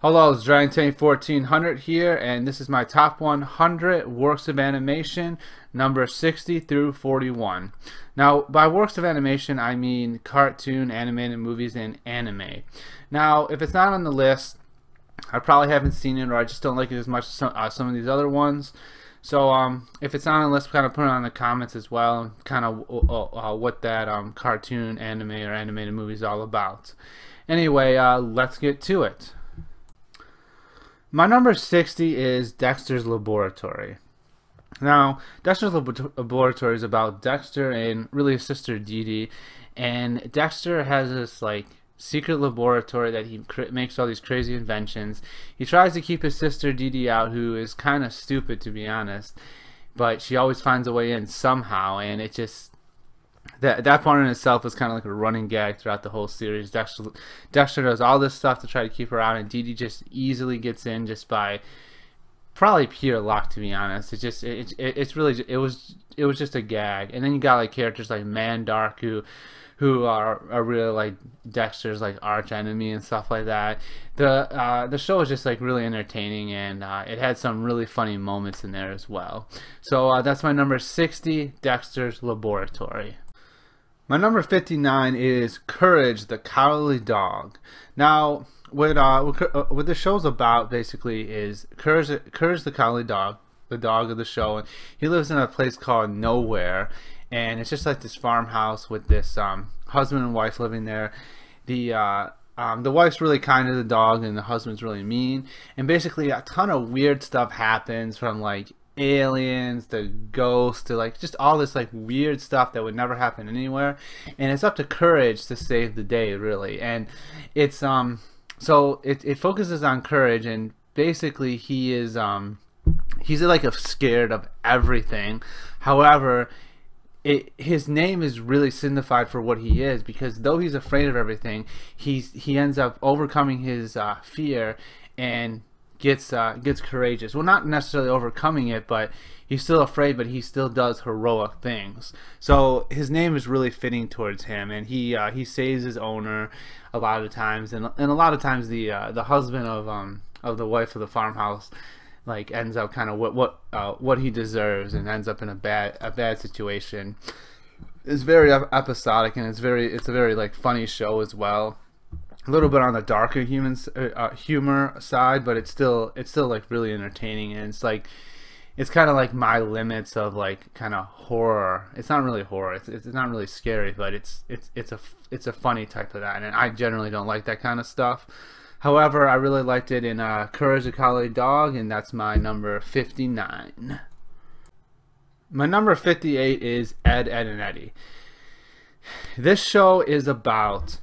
Hello, it's Dragon1400 here, and this is my top 100 works of animation, number 60 through 41. Now, by works of animation, I mean cartoon, animated movies, and anime. Now, if it's not on the list, I probably haven't seen it, or I just don't like it as much as some of these other ones. So, if it's on the list, kind of put it on the comments as well, kind of what that cartoon, anime, or animated movie is all about. Anyway, let's get to it. My number 60 is Dexter's Laboratory. Now, Dexter's Laboratory is about Dexter and really his sister Edd Eddy, and Dexter has this like secret laboratory that he makes all these crazy inventions. He tries to keep his sister Edd Eddy out, who is kind of stupid to be honest, but she always finds a way in somehow, and it just that part in itself is kind of like a running gag throughout the whole series. Dexter does all this stuff to try to keep her out, and Edd Eddy just easily gets in just by probably pure luck, to be honest. It was just a gag. And then you got like characters like Mandark who are really like Dexter's like arch enemy and stuff like that. The show is just like really entertaining, and it had some really funny moments in there as well. So that's my number 60, Dexter's Laboratory. My number 59 is Courage the Cowardly Dog. Now, what the show's about basically is Courage the Cowardly Dog, the dog of the show, and he lives in a place called Nowhere, and it's just like this farmhouse with this husband and wife living there. The wife's really kind to the dog, and the husband's really mean, and basically a ton of weird stuff happens, from like aliens to ghosts to like just all this like weird stuff that would never happen anywhere, and it's up to Courage to save the day, really. And it's so it focuses on Courage, and basically he's like scared of everything. However, his name is really signified for what he is, because though he's afraid of everything, he ends up overcoming his fear and gets courageous. Well, not necessarily overcoming it, but he's still afraid, but he still does heroic things. So his name is really fitting towards him, and he saves his owner a lot of times, and a lot of times the husband of the wife of the farmhouse like ends up kind of what he deserves, and ends up in a bad situation. It's very episodic, and it's a very like funny show as well. A little bit on the darker humor side, but it's still like really entertaining, and it's kind of like my limits of like kind of horror. It's not really horror. It's not really scary, but it's a funny type of that, and I generally don't like that kind of stuff. However, I really liked it in Courage the Cowardly Dog, and that's my number 59. My number 58 is Edd, Edd, and Eddy. This show is about,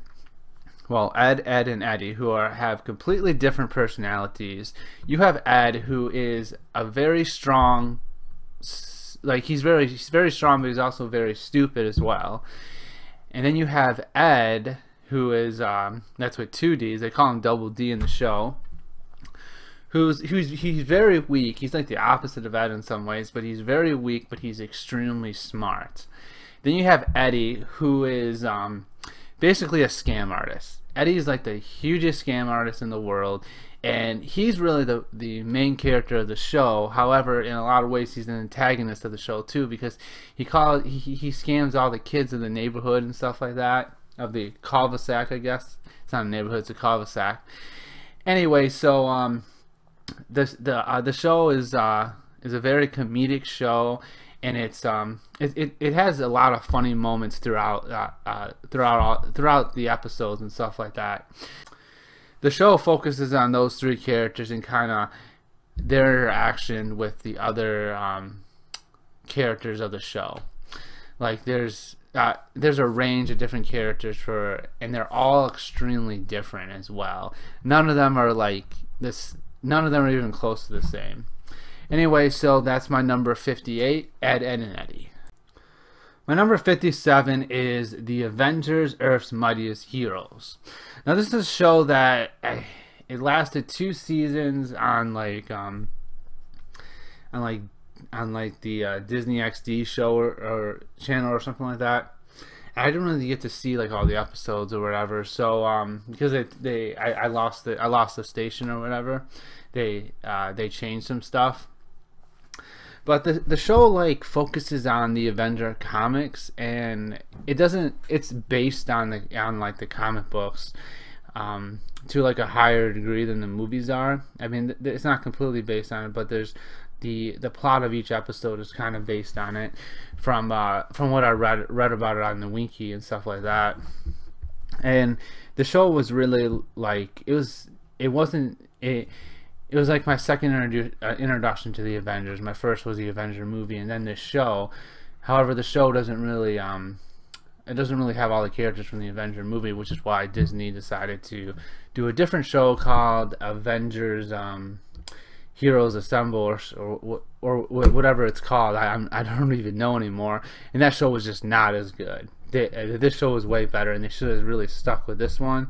well, Edd, Edd, and Eddy, who have completely different personalities. You have Edd, who is a very strong, like he's very strong, but he's also very stupid as well. And then you have Edd, who is that's with two D's. They call him Double D in the show. He's very weak. He's like the opposite of Edd in some ways, but he's very weak, but he's extremely smart. Then you have Eddy, who is basically a scam artist. Eddy is like the hugest scam artist in the world, and he's really the main character of the show. However, in a lot of ways, he's an antagonist of the show too, because he scams all the kids in the neighborhood and stuff like that, of the cul-de-sac, I guess. It's not a neighborhood, it's a cul-de-sac. Anyway, so the show is a very comedic show, and it has a lot of funny moments throughout the episodes and stuff like that. The show focuses on those three characters and kind of their interaction with the other characters of the show. Like there's a range of different characters and they're all extremely different as well. None of them are like this. None of them are even close to the same. Anyway, so that's my number 58, Edd, Edd, and Eddy. My number 57 is The Avengers, Earth's Mightiest Heroes. Now this is a show that it lasted 2 seasons on the Disney XD show or channel or something like that. I didn't really get to see like all the episodes or whatever. So because I lost the station or whatever, they changed some stuff. But the show like focuses on the Avenger comics, and it's based on like the comic books to like a higher degree than the movies are. I mean, it's not completely based on it, but there's the plot of each episode is kind of based on it from what I read about it on the wiki and stuff like that. And the show was really like it was like my second introduction to the Avengers. My first was the Avenger movie, and then this show. However, the show doesn't really it doesn't really have all the characters from the Avenger movie, which is why Disney decided to do a different show called Avengers Heroes Assemble, or whatever it's called. I don't even know anymore. And that show was just not as good. This show was way better, and they should have really stuck with this one.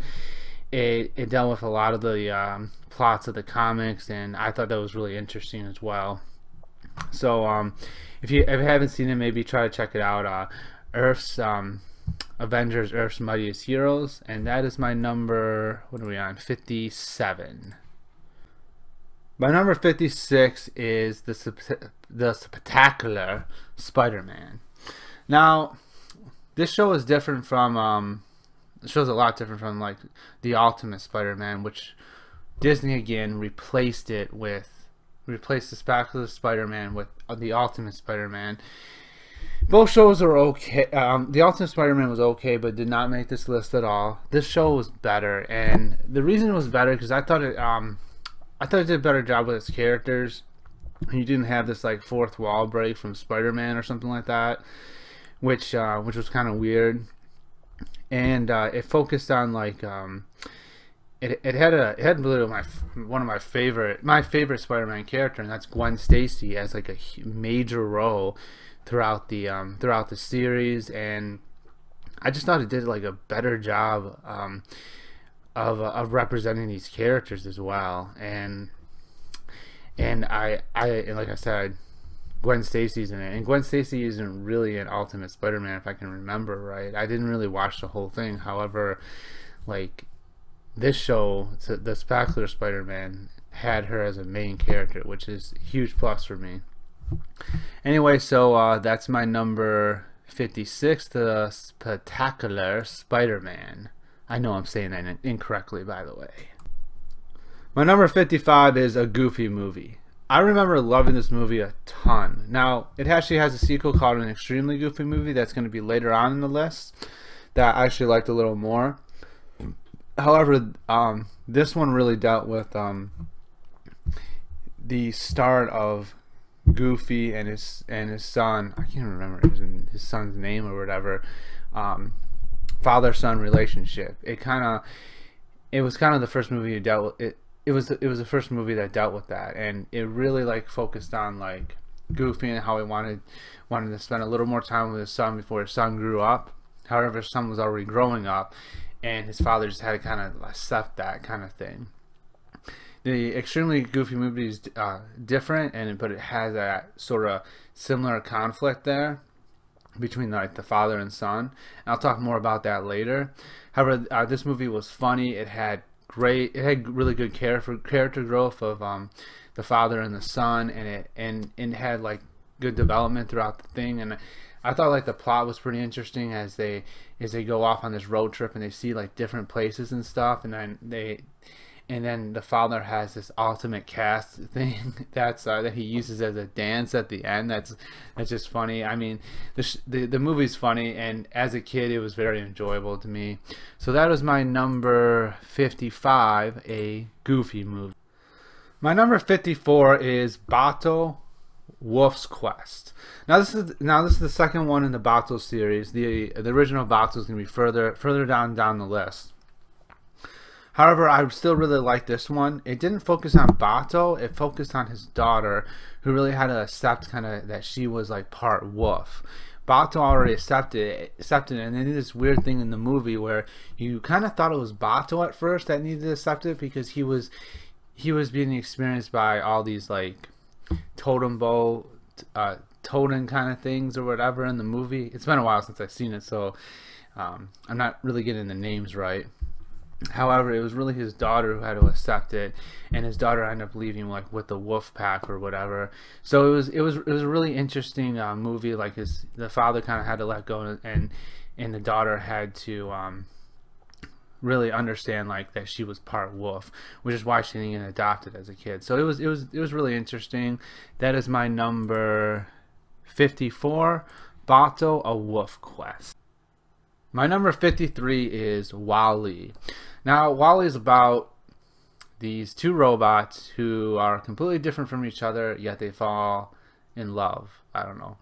It dealt with a lot of the plots of the comics, and I thought that was really interesting as well. So if you haven't seen it, maybe try to check it out. Earth's Avengers, Earth's Mightiest Heroes, and that is my number, what are we on, 57. My number 56 is the Spectacular Spider-Man. Now, this show is different from the show's a lot different from like the Ultimate Spider-Man, which Disney again replaced the Spectacular Spider-Man with the Ultimate Spider-Man. Both shows are okay. The Ultimate Spider-Man was okay, but did not make this list at all. This show was better, and the reason it was better because I thought it did a better job with its characters. You didn't have this like fourth wall break from Spider-Man or something like that, which was kind of weird. And it focused on like it had really one of my favorite Spider-Man character, and that's Gwen Stacy as like a major role throughout the series. And I just thought it did like a better job of representing these characters as well. And like I said, Gwen Stacy's in it, and Gwen Stacy isn't really an Ultimate Spider-Man if I can remember right. I didn't really watch the whole thing. However, like this show, the Spectacular Spider-Man, had her as a main character, which is a huge plus for me. Anyway, so that's my number 56, the Spectacular Spider-Man. I know I'm saying that incorrectly, by the way. My number 55 is a Goofy movie. I remember loving this movie a ton. Now, it actually has a sequel called An Extremely Goofy Movie that's going to be later on in the list that I actually liked a little more. However, this one really dealt with the start of Goofy and his son. I can't remember his son's name or whatever. Father-son relationship. It was kind of the first movie that dealt with it. It was the first movie that dealt with that, and it really like focused on like Goofy and how he wanted to spend a little more time with his son before his son grew up. However, his son was already growing up, and his father just had to kind of accept that kind of thing. The Extremely Goofy movie is different, but it has that sort of similar conflict there between like the father and son. And I'll talk more about that later. However, this movie was funny. It had really good character growth of the father and the son, and it had like good development throughout the thing. And I thought like the plot was pretty interesting as they go off on this road trip and they see like different places and stuff, and then the father has this ultimate cast thing that he uses as a dance at the end. That's just funny. I mean, the movie's funny, and as a kid, it was very enjoyable to me. So that was my number 55, a Goofy movie. My number 54 is Bato Wolf's Quest. Now this is the second one in the Bato series. The original Bato is going to be further down the list. However, I still really like this one. It didn't focus on Bato. It focused on his daughter, who really had to accept kind of that she was like part wolf. Bato already accepted it, and they did this weird thing in the movie where you kind of thought it was Bato at first that needed to accept it, because he was being experienced by all these like totem kind of things or whatever in the movie. It's been a while since I've seen it, so I'm not really getting the names right. However, it was really his daughter who had to accept it, and his daughter ended up leaving like with the wolf pack or whatever. So it was a really interesting movie. Like the father kind of had to let go, and the daughter had to really understand like that she was part wolf, which is why she didn't get adopted as a kid. So it was really interesting. That is my number 54, Bato, A Wolf Quest. My number 53 is WALLE. Now, WALLE is about these two robots who are completely different from each other, yet they fall in love. I don't know.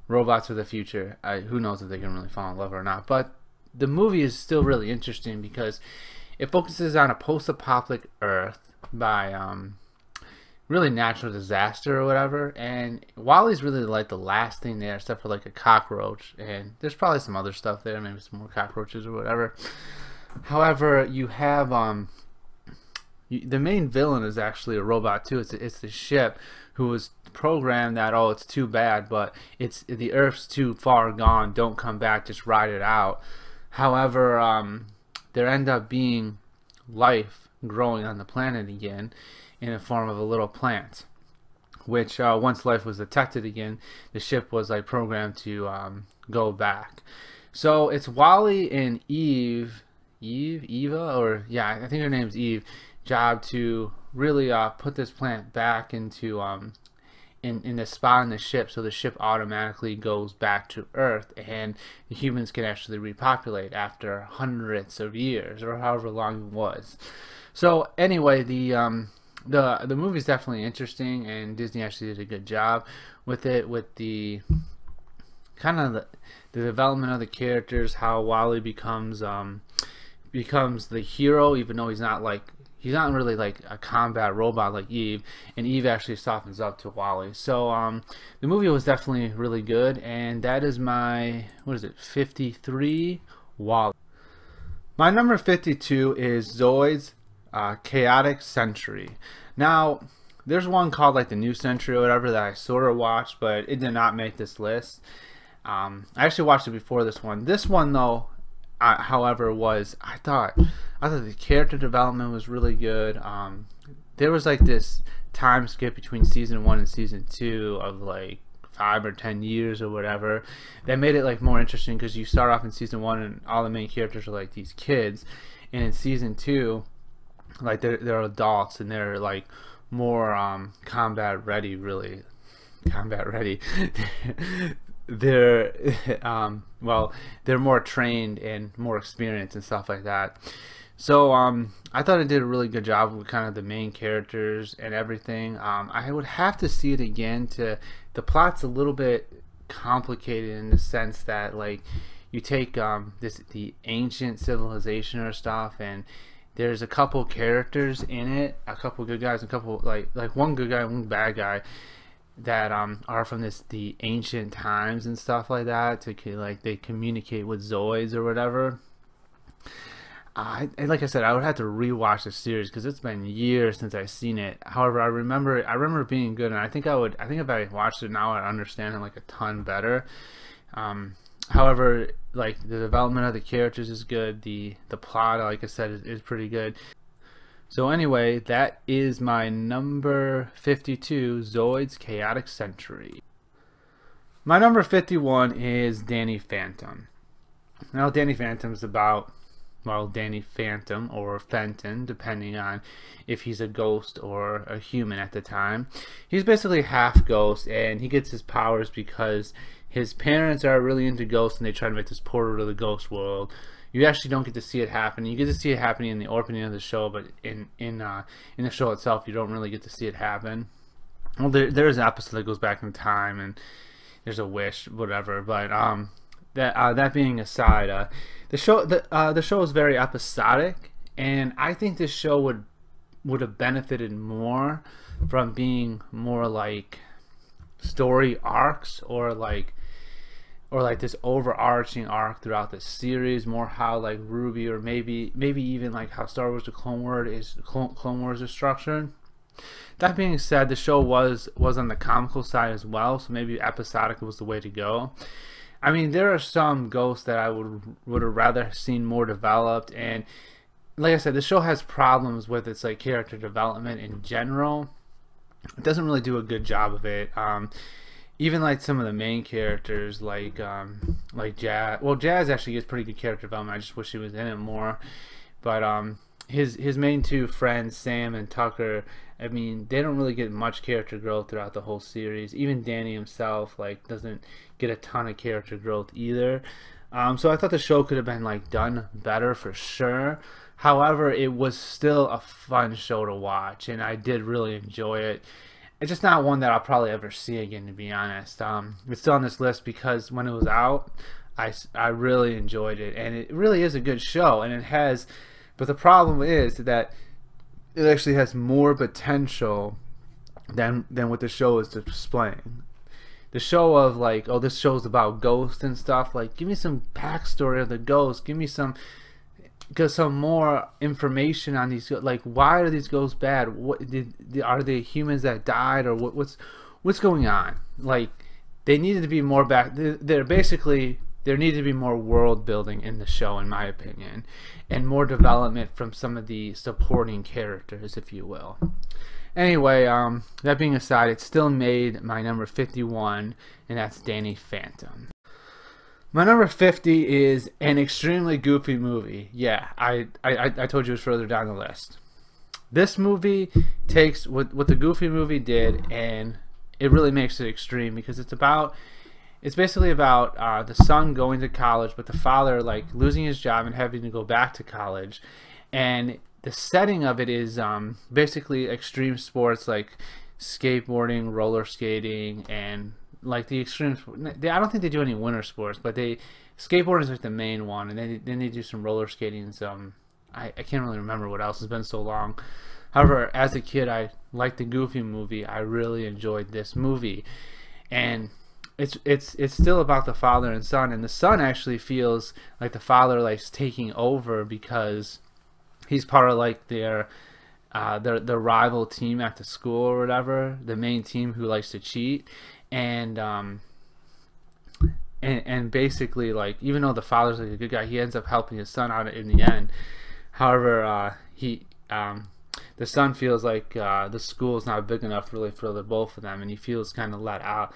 Robots of the future. Who knows if they can really fall in love or not. But the movie is still really interesting because it focuses on a post-apocalyptic Earth by really natural disaster or whatever, and WALLE's really like the last thing there except for like a cockroach, and there's probably some other stuff there, maybe some more cockroaches or whatever. However, you have the main villain is actually a robot too. It's the ship who was programmed that, oh, it's too bad, but it's the Earth's too far gone, don't come back, just ride it out. However, there end up being life growing on the planet again in the form of a little plant, which once life was detected again, the ship was like programmed to go back. So it's WALLE and Eva, or yeah, I think her name's Eve, job to really put this plant back into in the spot in the ship, so the ship automatically goes back to Earth, and the humans can actually repopulate after hundreds of years or however long it was. So anyway, the movie is definitely interesting, and Disney actually did a good job with it, with the kind of the development of the characters, how WALLE becomes the hero, even though he's not really like a combat robot like Eve, and Eve actually softens up to WALLE. So the movie was definitely really good, and that is my 53, WALLE. My number 52 is Zoid's Chaotic Century. Now, there's one called like the New Century or whatever that I sort of watched, but it did not make this list. I actually watched it before this one. This one though, however, I thought the character development was really good. There was like this time skip between season 1 and season 2 of like 5 or 10 years or whatever that made it like more interesting, because you start off in season 1 and all the main characters are like these kids, and in season 2 like they're adults and they're like more combat ready, really combat ready. They're well, they're more trained and more experienced and stuff like that. So I thought it did a really good job with kind of the main characters and everything. I would have to see it again. The plot's a little bit complicated in the sense that like you take the ancient civilization or stuff, and there's a couple characters in it, a couple good guys, a couple like one good guy, one bad guy, that are from the ancient times and stuff like that. Like they communicate with Zoids or whatever. Like I said, I would have to rewatch the series because it's been years since I've seen it. However, I remember it being good, and I think if I watched it now, I'd understand it like a ton better. However, like the development of the characters is good. The plot, like I said, is pretty good. So anyway, that is my number 52, Zoid's Chaotic Century. My number 51 is Danny Phantom. Now, Danny Phantom's about, well, Danny Phantom or Fenton, depending on if he's a ghost or a human at the time. He's basically half ghost, and he gets his powers because his parents are really into ghosts, and they try to make this portal to the ghost world. You actually don't get to see it happen. You get to see it happening in the opening of the show, but in the show itself, you don't really get to see it happen. Well, there's an episode that goes back in time, and there's a wish, whatever. But that being aside, the show is very episodic, and I think this show would have benefited more from being more like story arcs, or like this overarching arc throughout the series, more how like Ruby, or maybe even like how Star Wars: The Clone Wars is structured. That being said, the show was on the comical side as well, so maybe episodic was the way to go. I mean, there are some ghosts that I would have rather seen more developed, and like I said, the show has problems with its like character development in general. It doesn't really do a good job of it. Even like some of the main characters, like Jazz. Well, Jazz actually gets pretty good character development. I just wish he was in it more. But his main two friends, Sam and Tucker, I mean, they don't really get much character growth throughout the whole series. Even Danny himself, like, doesn't get a ton of character growth either. So I thought the show could have been like done better for sure. However, it was still a fun show to watch, and I did really enjoy it. It's just not one that I'll probably ever see again, to be honest. It's still on this list because when it was out, I really enjoyed it, and it really is a good show, and it has. But the problem is that it actually has more potential than what the show is displaying. The show of like, oh, this show's about ghosts and stuff. Like, give me some backstory of the ghosts. Give me some more information on these. Like, why are these ghosts bad? What are they humans that died, or what's going on? Like, they needed to be more back. They're basically. There needed to be more world building in the show, in my opinion, and more development from some of the supporting characters, if you will. Anyway, that being aside, it still made my number 51, and that's Danny Phantom. My number 50 is an extremely goofy movie. Yeah, I told you it was further down the list. This movie takes what the Goofy movie did, and it really makes it extreme, because it's basically about the son going to college, but the father like losing his job and having to go back to college. And the setting of it is basically extreme sports like skateboarding, roller skating, and like the extreme. I don't think they do any winter sports, but skateboarding is like the main one, and then they do some roller skating and some. I can't really remember what else. It's been so long. However, as a kid, I liked the Goofy movie. I really enjoyed this movie, and it's still about the father and son, and the son actually feels like the father likes taking over because he's part of like their rival team at the school or whatever, the main team who likes to cheat, and basically, like, even though the father's like a good guy, he ends up helping his son out in the end. However, the son feels like the school is not big enough really for the both of them, and he feels kind of let out.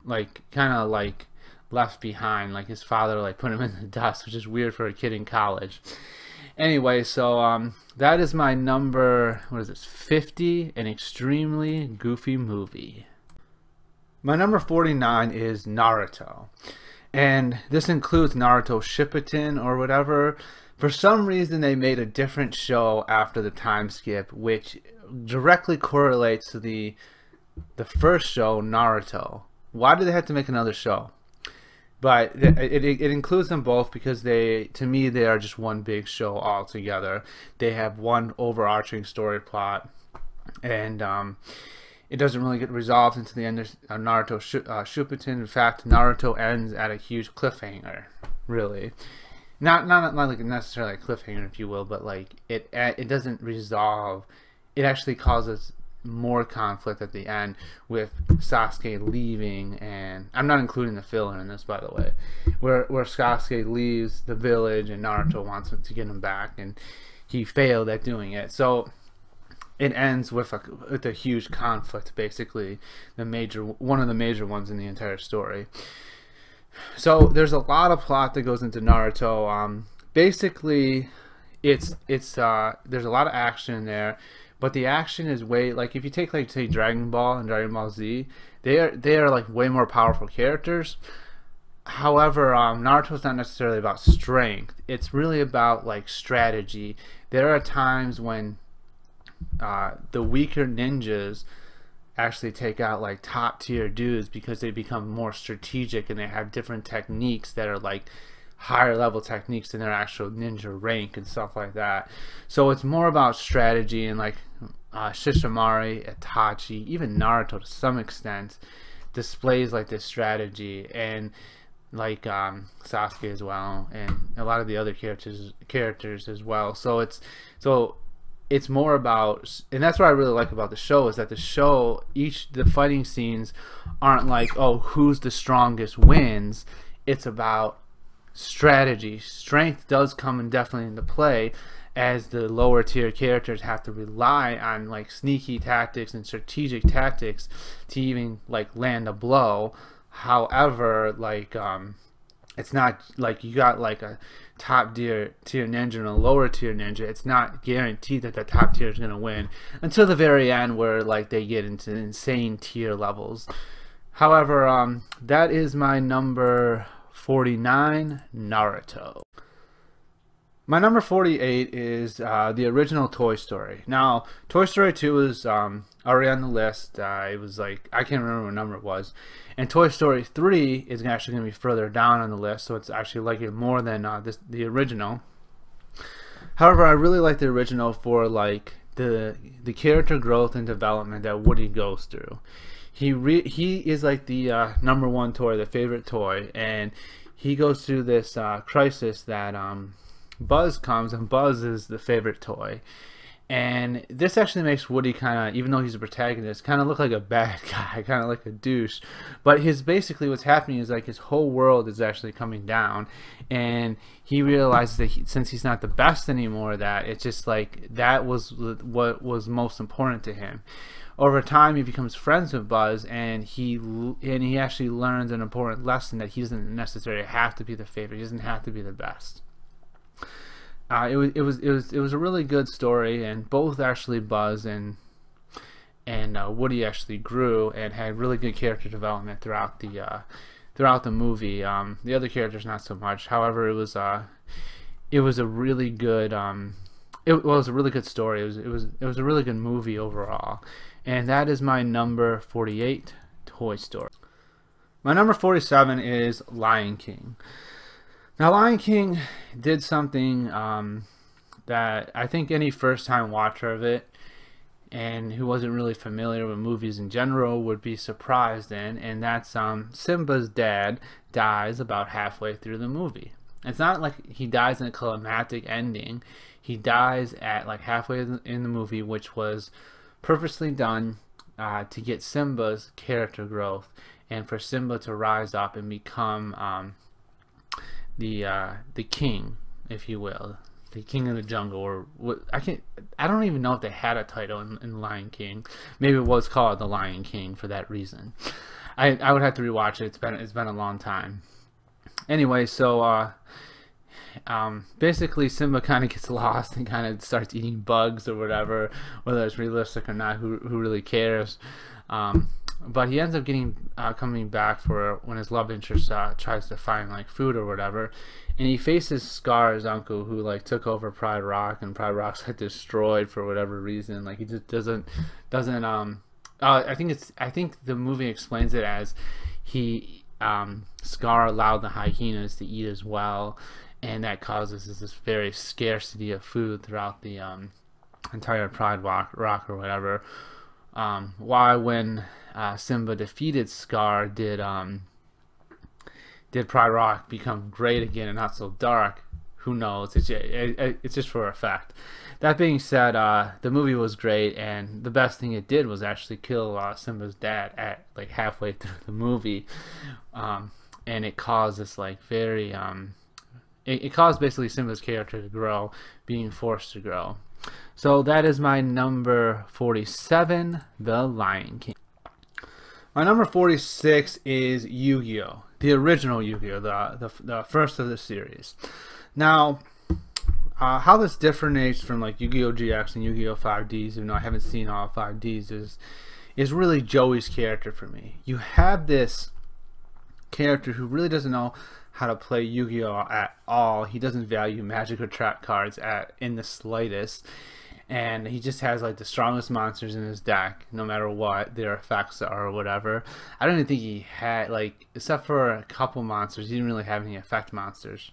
Like kind of like left behind, like his father like put him in the dust, which is weird for a kid in college. Anyway, so that is my number, what is this, 50, an extremely goofy movie. My number 49 is Naruto, and this includes Naruto Shippuden or whatever. For some reason they made a different show after the time skip, which directly correlates to the first show, Naruto. Why did they have to make another show? But it includes them both because to me they are just one big show all together. They have one overarching story plot, and it doesn't really get resolved into the end of Naruto Shippuden. In fact, Naruto ends at a huge cliffhanger. Really, not like necessarily a cliffhanger, if you will, but like it doesn't resolve. It actually causes more conflict at the end with Sasuke leaving, and I'm not including the filler in this, by the way, where Sasuke leaves the village and Naruto wants to get him back, and he failed at doing it. So it ends with a huge conflict, basically one of the major ones in the entire story. So there's a lot of plot that goes into Naruto. Basically, there's a lot of action in there. But the action is way, like, if you take, like, say Dragon Ball and Dragon Ball Z, they are like way more powerful characters. However, Naruto's not necessarily about strength. It's really about like strategy. There are times when the weaker ninjas actually take out like top tier dudes because they become more strategic and they have different techniques that are like higher level techniques than their actual ninja rank and stuff like that. So it's more about strategy, and like Shishimari, Itachi, even Naruto to some extent displays like this strategy, and like Sasuke as well, and a lot of the other characters as well. So it's more about, and that's what I really like about the show, is that the show, the fighting scenes aren't like, oh, who's the strongest wins. It's about strategy. Strength does come in definitely into play, as the lower tier characters have to rely on like sneaky tactics and strategic tactics to even like land a blow. However, like it's not like you got like a top tier ninja and a lower tier ninja. It's not guaranteed that the top tier is going to win until the very end, where like they get into insane tier levels. However, that is my number 49, Naruto. My number 48 is the original Toy Story. Now, Toy Story 2 is already on the list. It was like, I can't remember what number it was. And Toy Story 3 is actually going to be further down on the list, so it's actually like it more than the original. However, I really like the original for like the character growth and development that Woody goes through. He is like the number one toy, the favorite toy, and he goes through this crisis that Buzz comes, and Buzz is the favorite toy. And this actually makes Woody kind of, even though he's a protagonist, kind of look like a bad guy, kind of like a douche. But basically what's happening is like his whole world is actually coming down, and he realizes that since he's not the best anymore, that it's just like that was what was most important to him. Over time, he becomes friends with Buzz, and he actually learns an important lesson, that he doesn't necessarily have to be the favorite. He doesn't have to be the best. It was a really good story, and both actually Buzz and Woody actually grew and had really good character development throughout the movie. The other characters not so much. However, it was a really good it was a really good story. It was a really good movie overall. And that is my number 48, Toy Story. My number 47 is Lion King. Now, Lion King did something that I think any first-time watcher of it, and who wasn't really familiar with movies in general, would be surprised in, and that's Simba's dad dies about halfway through the movie. It's not like he dies in a climactic ending. He dies at like halfway in the movie, which was purposely done to get Simba's character growth and for Simba to rise up and become the king, if you will, the king of the jungle, or what I don't even know if they had a title in Lion King. Maybe it was called the Lion King for that reason. I would have to rewatch it. It's been a long time. Anyway, so basically Simba kind of gets lost and kind of starts eating bugs or whatever, whether it's realistic or not, who really cares. But he ends up coming back for when his love interest tries to find like food or whatever, and he faces Scar's uncle, who like took over Pride Rock, and Pride Rock's like destroyed for whatever reason. Like he just doesn't I think the movie explains it as Scar allowed the hyenas to eat as well, and that causes this very scarcity of food throughout the entire Pride Rock or whatever. Why when Simba defeated Scar did Pride Rock become great again and not so dark? Who knows? It's just for a fact. That being said, the movie was great, and the best thing it did was actually kill Simba's dad at like halfway through the movie, and it caused this like very it caused basically Simba's character to grow, being forced to grow. So that is my number 47, The Lion King. My number 46 is Yu-Gi-Oh! The original Yu-Gi-Oh! The first of the series. Now, how this differentiates from like Yu-Gi-Oh! GX and Yu-Gi-Oh! 5Ds, even though I haven't seen all 5Ds, is really Joey's character for me. You have this character who really doesn't know how to play Yu-Gi-Oh! At all. He doesn't value magic or trap cards in the slightest, and he just has like the strongest monsters in his deck, no matter what their effects are or whatever. I don't even think he had, like, except for a couple monsters, he didn't really have any effect monsters.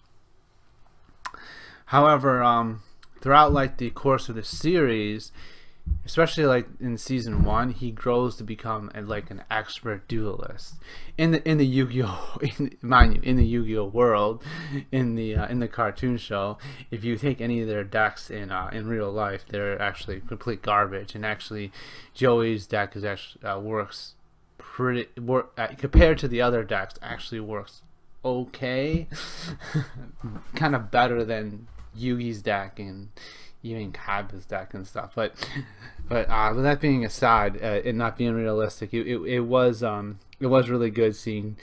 However, throughout like the course of the series, especially like in season 1, he grows to become like an expert duelist in the Yu-Gi-Oh, mind you, in the Yu-Gi-Oh world, in the cartoon show. If you take any of their decks in real life, they're actually complete garbage. And actually, Joey's deck is actually works pretty compared to the other decks. Actually works okay, kind of better than Yugi's deck and even Kaiba's deck and stuff. But with that being aside, it not being realistic, it was really good seeing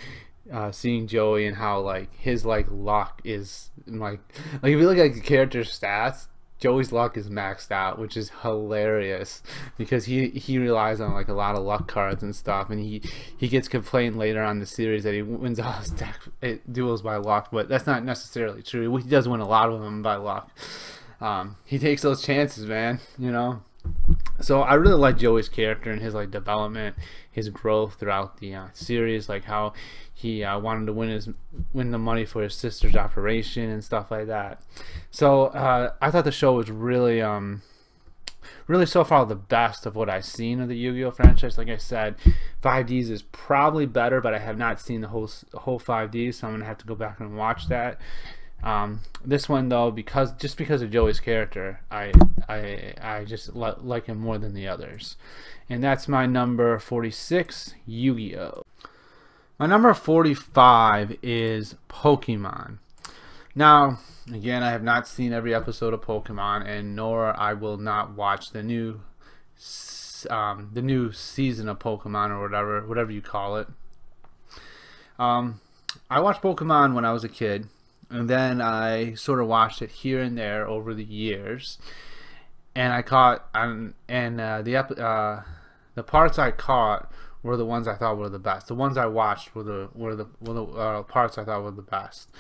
Joey and how like his like luck is like if you look at the character stats, Joey's luck is maxed out, which is hilarious because he relies on like a lot of luck cards and stuff, and he gets complained later on in the series that he wins all his duels by luck, but that's not necessarily true. He does win a lot of them by luck. He takes those chances, man, you know. So I really like Joey's character and his like development, his growth throughout the series, like how he wanted to win the money for his sister's operation and stuff like that. So I thought the show was really so far the best of what I've seen of the Yu-Gi-Oh franchise. Like I said, 5Ds is probably better, but I have not seen the whole 5Ds, so I'm gonna have to go back and watch that. This one though, because of Joey's character, I just like him more than the others. And that's my number 46, Yu-Gi-Oh. My number 45 is Pokemon. Now, again, I have not seen every episode of Pokemon, and nor I will not watch the new season of Pokemon, or whatever you call it. I watched Pokemon when I was a kid, and then I sort of watched it here and there over the years, and I caught the parts I caught were the ones I thought were the best. The ones I watched were the parts I thought were the best,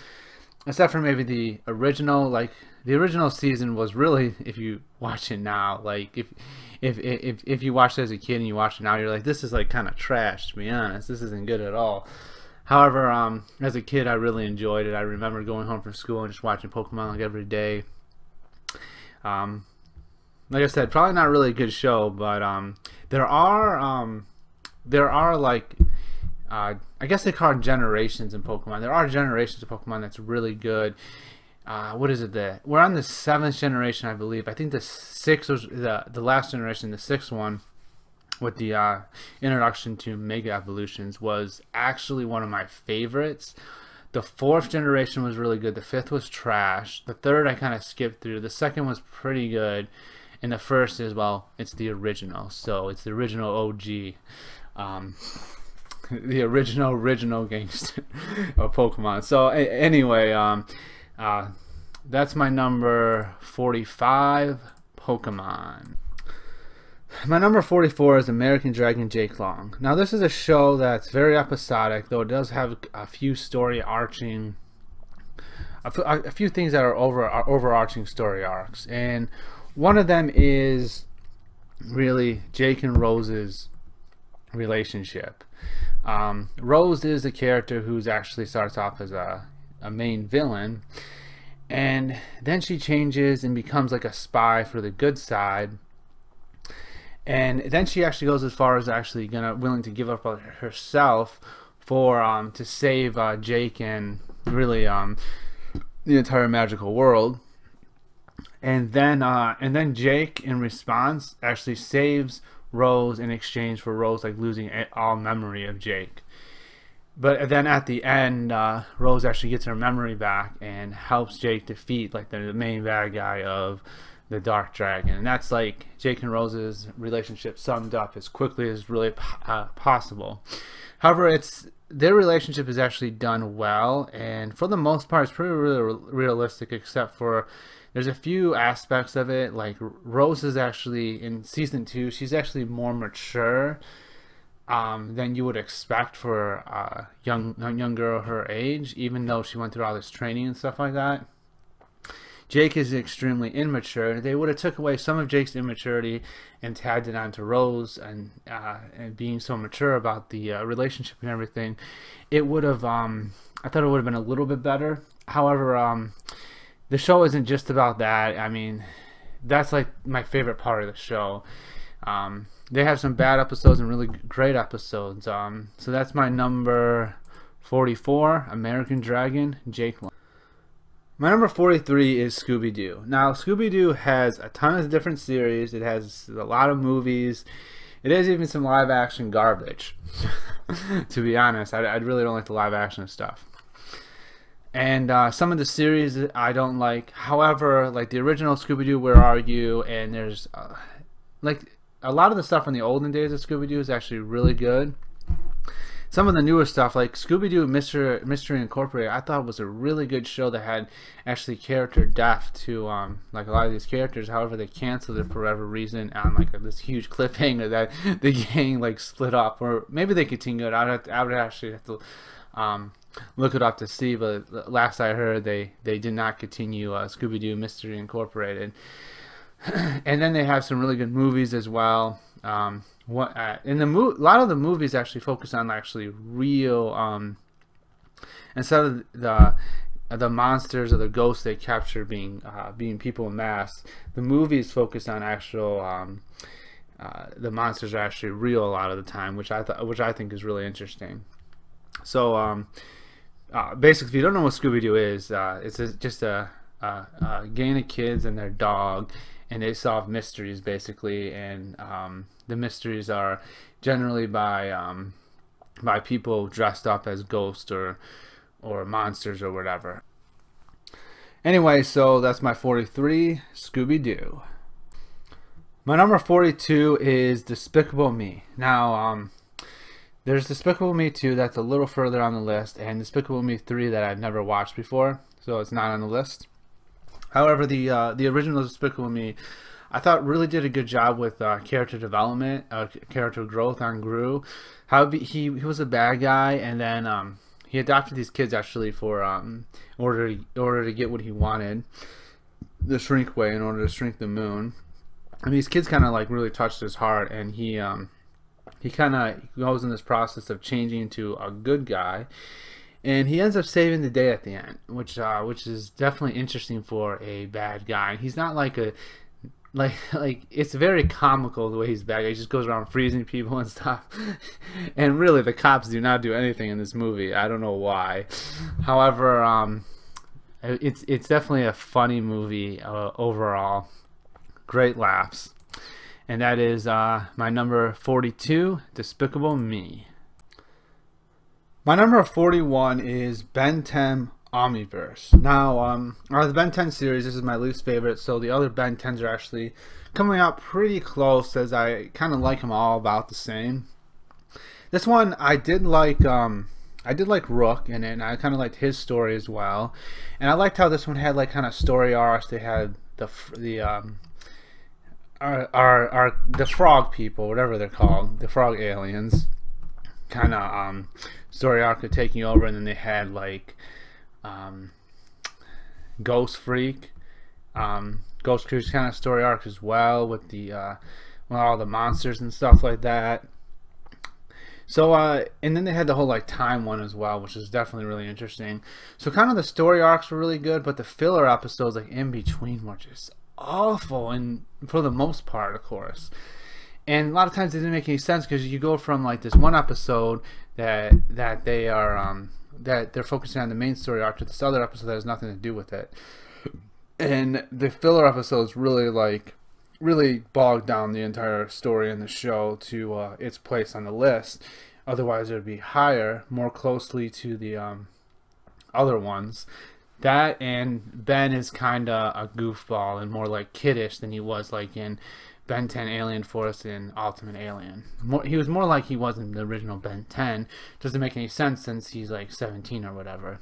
except for maybe the original. Like the original season was really, if you watch it now, like if you watched it as a kid and you watch it now, you're like, this is like kind of trash, to be honest. This isn't good at all. However, as a kid, I really enjoyed it. I remember going home from school and just watching Pokemon like every day. Like I said, probably not really a good show, but there are like I guess they call it generations in Pokemon. There are generations of Pokemon that's really good. What is it? We're on the 7th generation, I believe. I think the 6th was the last generation. The 6th one, with the introduction to Mega Evolutions, was actually one of my favorites. The 4th generation was really good. The 5th was trash. The 3rd I kind of skipped through. The 2nd was pretty good. And the 1st is, well, it's the original. So it's the original OG. The original gangster of Pokemon. So anyway, that's my number 45, Pokemon. My number 44 is American Dragon Jake Long. Now this is a show that's very episodic, though it does have a few a few things that are overarching story arcs, and one of them is really Jake and Rose's relationship. Rose is a character who's actually starts off as a main villain, and then she changes and becomes like a spy for the good side. And then she actually goes as far as actually willing to give up herself for to save Jake and really the entire magical world. And then Jake, in response, actually saves Rose in exchange for Rose like losing all memory of Jake. But then at the end, Rose actually gets her memory back and helps Jake defeat like the main bad guy of the Dark Dragon. And that's like Jake and Rose's relationship summed up as quickly as really possible. However, their relationship is actually done well, and for the most part it's pretty really realistic, except for there's a few aspects of it. Like Rose is actually, in season 2, she's actually more mature than you would expect for a young girl her age, even though she went through all this training and stuff like that. Jake is extremely immature. They would have took away some of Jake's immaturity and tagged it onto Rose, and being so mature about the relationship and everything, it would have I thought it would have been a little bit better. However, the show isn't just about that. I mean, that's like my favorite part of the show. They have some bad episodes and really great episodes. So that's my number 44, American Dragon, Jake. My number 43 is ScoobyDoo. Now, ScoobyDoo has a ton of different series. It has a lot of movies. It has even some live action garbage. To be honest, I really don't like the live action stuff. And some of the series I don't like. However, like the original Scooby-Doo, Where Are You? And there's like a lot of the stuff from the olden days of Scooby-Doo is actually really good. Some of the newer stuff, like Scooby-Doo Mystery Incorporated, I thought was a really good show that had actually character depth to like a lot of these characters. However, they canceled it for whatever reason on like this huge cliffhanger that the gang like split up, or maybe they continued it. I would actually have to look it up to see, but last I heard they did not continue Scooby-Doo Mystery Incorporated. And then they have some really good movies as well. In the a lot of the movies actually focus on actually real, instead of the monsters or the ghosts they capture being people in masks. The movies focus on actual the monsters are actually real a lot of the time, which I think is really interesting. So basically, if you don't know what Scooby-Doo is, it's just a gang of kids and their dog, and they solve mysteries basically, and the mysteries are generally by people dressed up as ghosts or monsters or whatever. Anyway, so that's my 43, Scooby-Doo. My number 42 is Despicable Me. Now, there's Despicable Me 2 that's a little further on the list, and Despicable Me 3 that I've never watched before, so it's not on the list. However, the original Despicable Me, I thought really did a good job with character development, character growth on Gru. How he was a bad guy, and then he adopted these kids actually for in order to get what he wanted, the shrink way, in order to shrink the moon. And these kids kind of like really touched his heart, and he kind of goes in this process of changing into a good guy. And he ends up saving the day at the end, which is definitely interesting for a bad guy. He's not like it's very comical the way he's bad guy. He just goes around freezing people and stuff. And really, the cops do not do anything in this movie. I don't know why. However, it's definitely a funny movie overall. Great laughs. And that is my number 42, Despicable Me. My number 41 is Ben 10 Omniverse. Now, out of the Ben 10 series, this is my least favorite, so the other Ben 10s are actually coming out pretty close, as I kind of like them all about the same. This one, I did like Rook in it, and I kind of liked his story as well. And I liked how this one had like kind of story arcs. They had the frog people, whatever they're called, the frog aliens, kind of story arc of taking over, and then they had like Ghost Freak, Ghost Creature's kind of story arc as well, with the all the monsters and stuff like that. So and then they had the whole like time one as well, which is definitely really interesting. So kind of the story arcs were really good, but the filler episodes like in between were just awful, and for the most part, of course. And a lot of times it didn't make any sense, because you go from like this one episode that they are that they're focusing on the main story arc to this other episode that has nothing to do with it. And the filler episodes really bogged down the entire story in the show to its place on the list. Otherwise it would be higher, more closely to the other ones. That, and Ben is kind of a goofball and more like kiddish than he was like in Ben 10 Alien Force and Ultimate Alien. He was more like he was in the original Ben 10. Doesn't make any sense since he's like 17 or whatever.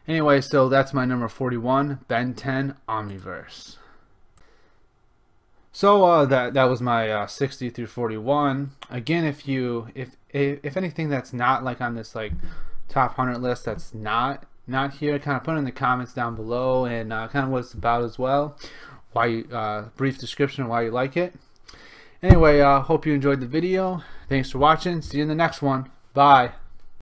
Anyway, so that's my number 41, Ben 10 Omniverse. So that was my 60 through 41. Again, if anything that's not like on this like top 100 list that's not here, kind of put in the comments down below, and kind of what it's about as well. Why brief description of why you like it. Anyway, hope you enjoyed the video. Thanks for watching. See you in the next one. Bye.